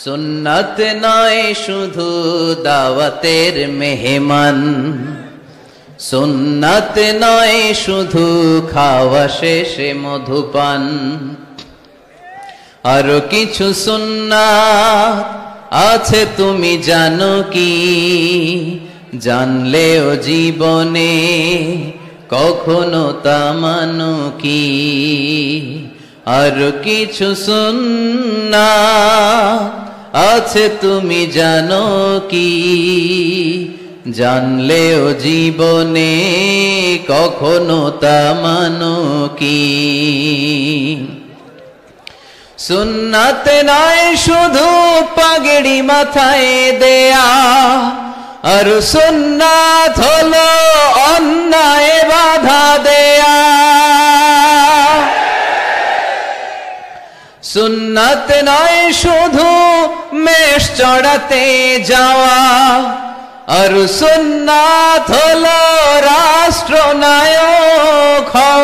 সুন্নাত নয় শুধু দাওয়াতের মেহমান, সুন্নাত নয় শুধু খাওয়া শেষে মধুপান, আরো কিছু সুন্নাত আছে তুমি জানো কি? জানলেও জীবনে কখনো তা মানো কি? আরো কিছু সুন্নাত আছে তুমি জানো কি? জানলেও জীবনে কখনো তা মানো কি? সুন্নাত নয় শুধু পাগড়ি মাথায় দেয়া, আর সুন্নাত হলো অন্যায় বাধা দেয়া। সুন্নাত নয় শুধু মেষ চড়াতে যাওয়া, আর সুন্নাত হলো রাষ্ট্রনায়ক হওয়া।